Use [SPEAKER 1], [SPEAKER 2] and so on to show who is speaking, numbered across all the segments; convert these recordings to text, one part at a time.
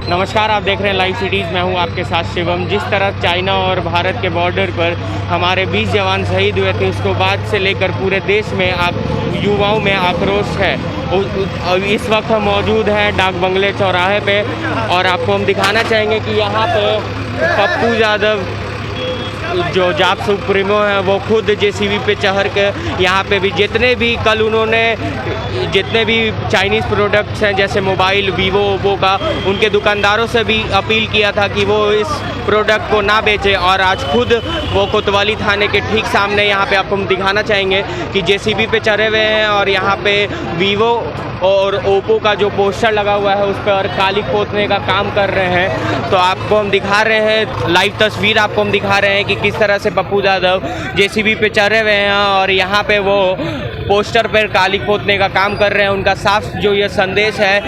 [SPEAKER 1] नमस्कार, आप देख रहे हैं लाइव सिटीज़। मैं हूं आपके साथ शिवम। जिस तरह चाइना और भारत के बॉर्डर पर हमारे 20 जवान शहीद हुए थे, उसको बाद से लेकर पूरे देश में युवाओं में आक्रोश है। इस वक्त हम मौजूद हैं डाक बंगले चौराहे पे और आपको हम दिखाना चाहेंगे कि यहाँ पे पप्पू यादव जो जाप सुप्रीमो है वो खुद जेसीबी पे चढ़ के यहाँ पे भी जितने भी कल उन्होंने जितने भी चाइनीज़ प्रोडक्ट्स हैं जैसे मोबाइल वीवो ओप्पो का, उनके दुकानदारों से भी अपील किया था कि वो इस प्रोडक्ट को ना बेचें। और आज खुद वो कोतवाली थाने के ठीक सामने यहाँ पे आपको हम दिखाना चाहेंगे कि जेसीबी पे चढ़े हुए हैं और यहाँ पे वीवो और ओप्पो का जो पोस्टर लगा हुआ है उस पर काली पोतने का काम कर रहे हैं। तो आपको हम दिखा रहे हैं लाइव तस्वीर, आपको हम दिखा रहे हैं कि किस तरह से पप्पू यादव जेसीबी पे चढ़े हुए हैं और यहाँ पे वो पोस्टर पर काली पोतने का काम कर रहे हैं। उनका साफ जो ये संदेश है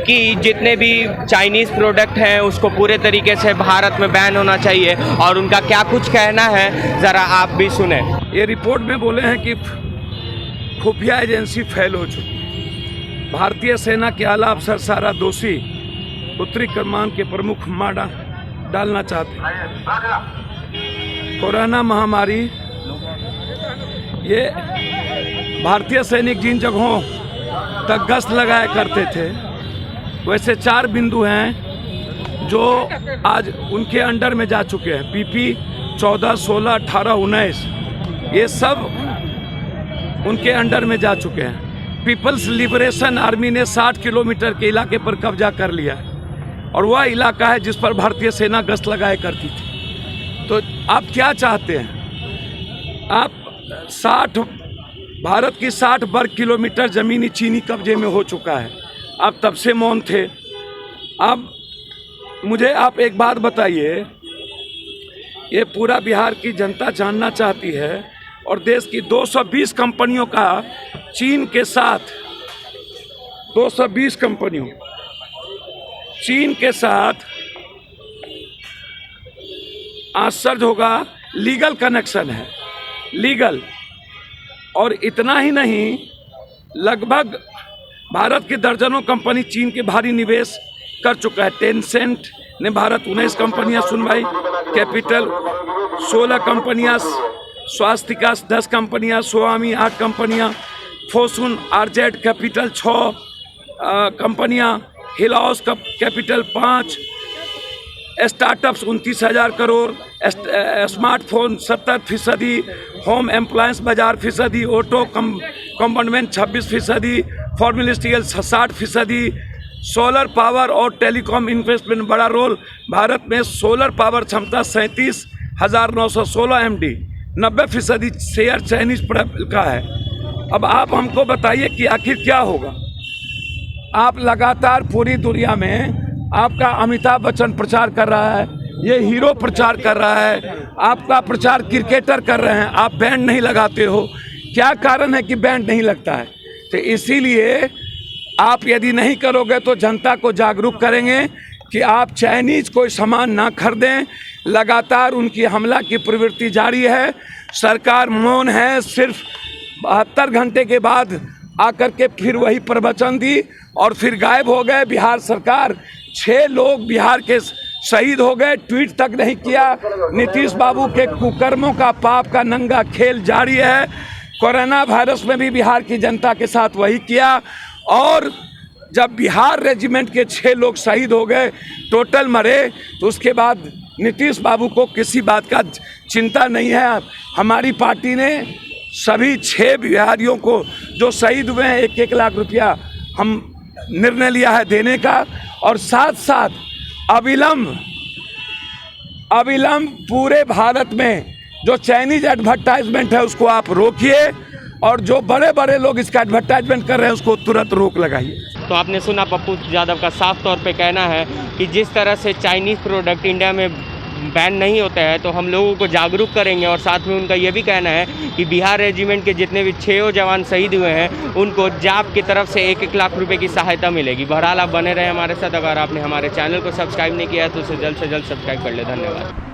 [SPEAKER 1] कि जितने भी चाइनीज़ प्रोडक्ट हैं उसको पूरे तरीके से भारत में बैन होना चाहिए। और उनका क्या कुछ कहना है ज़रा आप भी सुने।
[SPEAKER 2] ये रिपोर्ट में बोले हैं कि खुफिया एजेंसी फेल हो चुकी, भारतीय सेना के आला अफसर सारा दोषी उत्तरी कमान के प्रमुख मार डालना चाहते हैं। कोरोना महामारी, ये भारतीय सैनिक जिन जगहों तक गश्त लगाया करते थे वैसे 4 बिंदु हैं जो आज उनके अंडर में जा चुके हैं। पीपी 14, 16, 18, 19 ये सब उनके अंडर में जा चुके हैं। पीपल्स लिबरेशन आर्मी ने 60 किलोमीटर के इलाके पर कब्जा कर लिया है और वह इलाका है जिस पर भारतीय सेना गश्त लगाया करती थी। तो आप क्या चाहते हैं? आप भारत की 60 वर्ग किलोमीटर ज़मीनी चीनी कब्जे में हो चुका है। आप तब से मौन थे। अब मुझे आप एक बात बताइए, ये पूरा बिहार की जनता जानना चाहती है और देश की 220 कंपनियों का चीन के साथ 220 कंपनियों चीन के साथ आश्चर्य होगा, लीगल कनेक्शन है, लीगल। और इतना ही नहीं, लगभग भारत की दर्जनों कंपनी चीन के भारी निवेश कर चुका है। टेंसेंट ने भारत 19 कंपनियां सुनवाई, कैपिटल 16 कंपनियां, स्वास्तिका 10 कंपनियां, स्वामी 8 कंपनियां, फोर्चून आरजेड कैपिटल 6 कंपनियां, Hillhouse capital 5, startups 29,000 crore, smartphone 70%, home appliances बाजार 1%, auto compartment 26%, formal steel 60%, solar power और टेलीकॉम इन्वेस्टमेंट बड़ा रोल। भारत में सोलर पावर क्षमता 37,916 MD, 90% शेयर चाइनीज का है। अब आप हमको बताइए कि आखिर क्या होगा। आप लगातार पूरी दुनिया में आपका अमिताभ बच्चन प्रचार कर रहा है, ये हीरो प्रचार कर रहा है, आपका प्रचार क्रिकेटर कर रहे हैं, आप बैंड नहीं लगाते हो। क्या कारण है कि बैंड नहीं लगता है? तो इसीलिए आप यदि नहीं करोगे तो जनता को जागरूक करेंगे कि आप चाइनीज़ कोई सामान ना खरीदें। लगातार उनकी हमला की प्रवृत्ति जारी है। सरकार मौन है, सिर्फ 72 घंटे के बाद आकर के फिर वही प्रवचन दी और फिर गायब हो गए। बिहार सरकार 6 लोग बिहार के शहीद हो गए, ट्वीट तक नहीं किया। नीतीश बाबू के कुकर्मों का, पाप का नंगा खेल जारी है। कोरोना वायरस में भी बिहार की जनता के साथ वही किया। और जब बिहार रेजिमेंट के 6 लोग शहीद हो गए, टोटल मरे, तो उसके बाद नीतीश बाबू को किसी बात का चिंता नहीं है। हमारी पार्टी ने सभी 6 बिहारियों को जो शहीद हुए हैं 1-1 लाख रुपया हम निर्णय लिया है देने का। और साथ साथ अविलंब पूरे भारत में जो चाइनीज एडवर्टाइजमेंट है उसको आप रोकिए और जो बड़े बड़े लोग इसका एडवर्टाइजमेंट कर रहे हैं उसको तुरंत रोक लगाइए।
[SPEAKER 1] तो आपने सुना पप्पू यादव का साफ तौर पे कहना है कि जिस तरह से चाइनीज़ प्रोडक्ट इंडिया में बैन नहीं होता है तो हम लोगों को जागरूक करेंगे। और साथ में उनका ये भी कहना है कि बिहार रेजिमेंट के जितने भी 6 जवान शहीद हुए हैं उनको जाप की तरफ से 1-1 लाख रुपए की सहायता मिलेगी। बहरहाल आप बने रहे हमारे साथ। अगर आपने हमारे चैनल को सब्सक्राइब नहीं किया है तो उसे जल्द से जल्द सब्सक्राइब कर ले। धन्यवाद।